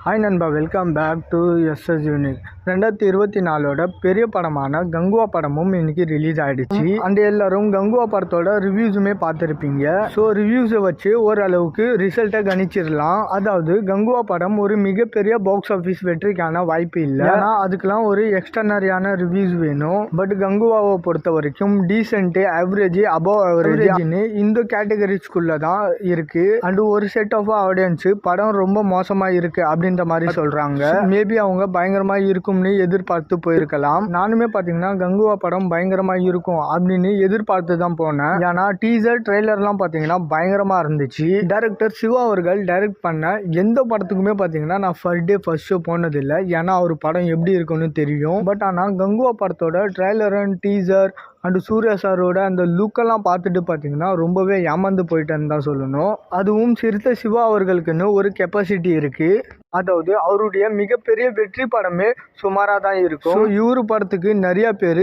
Hi நண்பா, welcome back to SS unique. 2024 பெரிய படமான கங்குவா படமும் இன்னைக்கு ரிலீஸ் ஆயிடுச்சு. அண்ட் எல்லாரும் கங்குவா படத்தோட ரிவ்யூஸுமே பார்த்துருப்பீங்க. ஸோ ரிவ்யூஸை வச்சு ஓரளவுக்கு ரிசல்ட்டை கணிச்சிடலாம். அதாவது கங்குவா படம் ஒரு மிகப்பெரிய பாக்ஸ் ஆஃபீஸ் வெற்றிக்கான வாய்ப்பு இல்லை. ஏன்னா அதுக்கெல்லாம் ஒரு எக்ஸ்டர்னரியான ரிவ்யூஸ் வேணும். பட் கங்குவாவை பொறுத்த வரைக்கும் டீசென்ட், ஆவரேஜ், அபவ் ஆவரேஜ்னு இந்த கேட்டகரிஸ்குள்ள தான் இருக்கு. அண்ட் ஒரு செட் ஆஃப் ஆடியன்ஸ் படம் ரொம்ப மோசமா இருக்கு அப்படின்ற மாதிரி சொல்றாங்க. மேபி அவங்க பயங்கரமா இருக்கும்னு எதிர்பார்த்து போயிருக்கலாம். நானுமே பாத்தீங்கன்னா கங்குவா படம் பயங்கரமா இருக்கும் அப்படின்னு எதிர்பார்த்து தான் போனேன். ஏன்னா டீசர் ட்ரெய்லர்லாம் பாத்தீங்கன்னா பயங்கரமா இருந்துச்சு. டைரக்டர் சிவா அவர்கள் டைரக்ட் பண்ண எந்த படத்துக்குமே பாத்தீங்கன்னா நான் ஃபர்ஸ்ட் டே ஃபர்ஸ்ட் ஷோ போனதில்லை. ஏன்னா அவர் படம் எப்படி இருக்குன்னு தெரியும். பட் ஆனால் கங்குவா படத்தோட trailer and teaser and Suriya சாரோட அந்த லுக்கெல்லாம் பார்த்துட்டு பார்த்தீங்கன்னா ரொம்பவே ஏமாந்து போயிட்டேன்னு தான் சொல்லணும். அதுவும் சிறுத்தை சிவா அவர்களுக்குன்னு ஒரு கெப்பாசிட்டி இருக்குது. அதாவது அவருடைய மிகப்பெரிய வெற்றி படமே சுமாராக தான் இருக்கும். இவரு படத்துக்கு நிறைய பேர்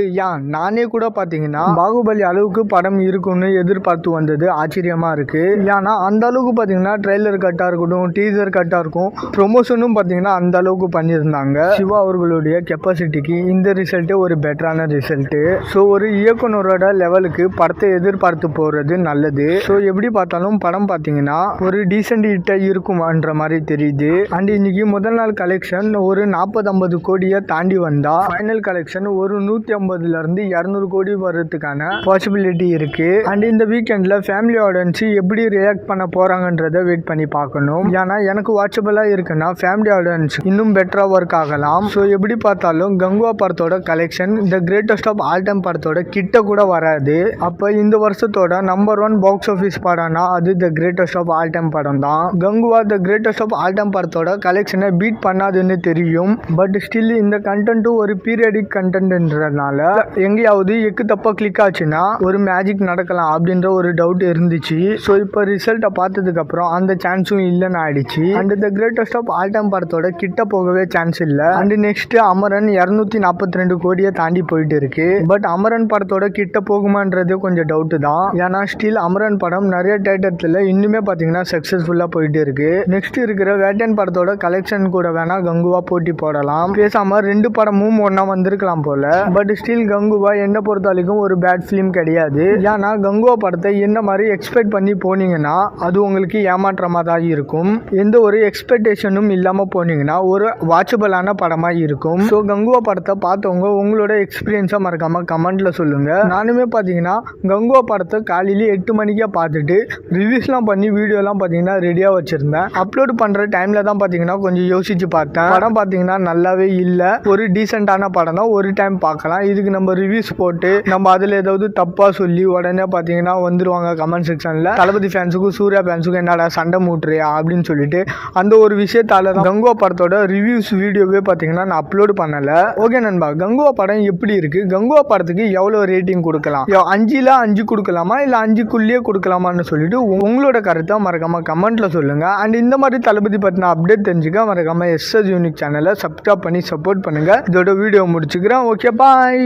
நானே கூட பார்த்தீங்கன்னா பாகுபலி அளவுக்கு படம் இருக்கும்னு எதிர்பார்த்து வந்தது ஆச்சரியமா இருக்கு. ஏன்னா அந்த அளவுக்கு பார்த்தீங்கன்னா ட்ரெய்லர் கட்டாக இருக்கட்டும், டீசர் கட்டாக இருக்கும், ப்ரொமோஷனும் பார்த்தீங்கன்னா அந்த அளவுக்கு பண்ணியிருந்தாங்க. சிவா அவர்களுடைய கெப்பாசிட்டிக்கு இந்த ரிசல்ட்டே ஒரு பெட்டரான ரிசல்ட்டு. ஸோ ஒரு இயக்குனரோட லெவலுக்கு படத்தை எதிர்பார்த்து போகிறது நல்லது. ஸோ எப்படி பார்த்தாலும் படம் பார்த்தீங்கன்னா ஒரு டீசென்ட் ஹிட்டாக இருக்குமான்ற மாதிரி தெரியுது. அண்ட் இன்னைக்கு முதல் நாள் கலெக்ஷன் ஒரு 40-50 கோடியை தாண்டி வந்தா ஃபைனல் கலெக்ஷன் ஒரு 150 to 200 கோடி வர்றதுக்கான பாசிபிலிட்டி இருக்கு. அண்ட் இந்த வீக்கெண்ட்ல ஃபேமிலி ஆடியன்ஸ் எப்படி ரியாக்ட் பண்ண போறாங்கன்றத வெயிட் பண்ணி பார்க்கணும். ஏன்னா எனக்கு வாட்சபிளா இருக்குன்னா ஃபேமிலி ஆடியன்ஸ் இன்னும் பெட்டரா ஒர்க் ஆகலாம். ஸோ எப்படி பார்த்தாலும் கங்குவா படத்தோட collection the greatest of all time படத்தோட கிட்ட கூட வராது. அப்போ இந்த வருஷத்தோட நம்பர் 1 பாக்ஸ் ஆஃபீஸ் படம்னா அது the greatest of all time படம் தான். Kanguva the greatest of all time படத்தோட கலெக்ஷனை பீட் பண்ணாதுன்னு தெரியும். பட் ஸ்டில் இந்த கண்டென்ட்டும் ஒரு பீரியடிக் கண்டென்ட்ன்றதுனால எங்கேயாவது எக்கு தப்பா கிளிக் ஆச்சுன்னா ஒரு மேஜிக் நடக்கலாம் அப்படின்ற ஒரு டவுட் இருந்துச்சு. ஸோ இப்போ ரிசல்ட்டை பார்த்ததுக்கு அப்புறம் அந்த சான்ஸும் இல்லைன்னு ஆயிடுச்சு. And the greatest of all time படத்தோட கிட்ட போகவே சான்ஸ் இல்லை. அண்ட் நெக்ஸ்ட் அமரன் 242 கோடியை தாண்டி போயிட்டு இருக்கு. பட் அமரன் படத்தோட கிட்ட போகுமான்றது கொஞ்சம் டவுட் தான். ஏன்னா ஸ்டில் அமரன் படம் நிறைய தேட்டர்ல இன்னுமே பார்த்தீங்கன்னா சக்சஸ்ஃபுல்லா போயிட்டு இருக்கு. நெக்ஸ்ட் இருக்கிற வேட்டன் படத்தோட கலெக்ஷன் கூட வேணா கங்குவா போட்டி போடலாம். பேசாம 2 படமும் ஒன்னா வந்திருக்கலாம் போல. பட் ஸ்டில் கங்குவா என்ன பொறுத்த வரைக்கும் ஒரு பேட் ஃபிலிம் கிடையாது. ஏன்னா கங்குவா படத்தை என்ன மாதிரி எக்ஸ்பெக்ட் பண்ணி போனீங்கன்னா அது உங்களுக்கு ஏமாற்றமா தான் இருக்கும். எந்த ஒரு எக்ஸ்பெக்டேஷனும் இல்லாம போனீங்கன்னா ஒரு வாட்சபிளான படமா இருக்கும். ஸோ கங்குவா படத்தை பார்த்தவங்க உங்களோட எக்ஸ்பீரியன்ஸா மறக்காம கமெண்ட்ல சொல்லுங்க. நானுமே பார்த்தீங்கன்னா கங்குவா படத்தை காலையில 8 மணிக்கே பார்த்துட்டு ரிவ்யூஸ்லாம் பண்ணி வீடியோலாம் பார்த்தீங்கன்னா ரெடியா வச்சிருந்தேன். அப்லோட் பண்ற டைம்ல தான் பார்த்தீங்கன்னா கொஞ்சம் யோசிச்சு பார்த்தேன். படம் பார்த்தீங்கன்னா நல்லாவே இல்லை. ஒரு டீசென்டான படம் தான், ஒரு டைம் பார்க்கலாம். இதுக்கு நம்ம ரிவ்யூஸ் போட்டு நம்ம அதில் ஏதாவது தப்பா சொல்லி உடனே பார்த்தீங்கன்னா வந்துருவாங்க கமெண்ட் செக்ஷன்ல, தளபதி ஃபேன்ஸுக்கும் சூர்யா ஃபேன்ஸுக்கும் என்னடா சண்டை மூட்டுறியா அப்படின்னு சொல்லிட்டு. அந்த ஒரு விஷயத்தால தான் கங்குவா படத்தோட ரிவ்யூஸ் வீடியோவே பார்த்தீங்கன்னா நான் அப்லோட் பண்ணல. ஓகே நண்பா, கங்குவா படம் எப்படி இருக்கு, கங்குவா படத்துக்கு எவ்வளோ ரேட்டிங் கொடுக்கலாம், 5ல் 5 கொடுக்கலாமா இல்லை 5க்குள்ளேயே கொடுக்கலாமான்னு சொல்லிட்டு உங்களோட கருத்தை மறக்காம கமெண்ட்ல சொல்லுங்க. அண்ட் இந்த மாதிரி தளபதி பத்தின அப்டேட் தெரிஞ்சுக்க மறக்காம எஸ்எஸ் யூனிக் சேனலை சப்ஸ்கிரைப் பண்ணி சப்போர்ட் பண்ணுங்க. இதோட வீடியோ முடிச்சுக்கிறேன். ஓகே, பாய்.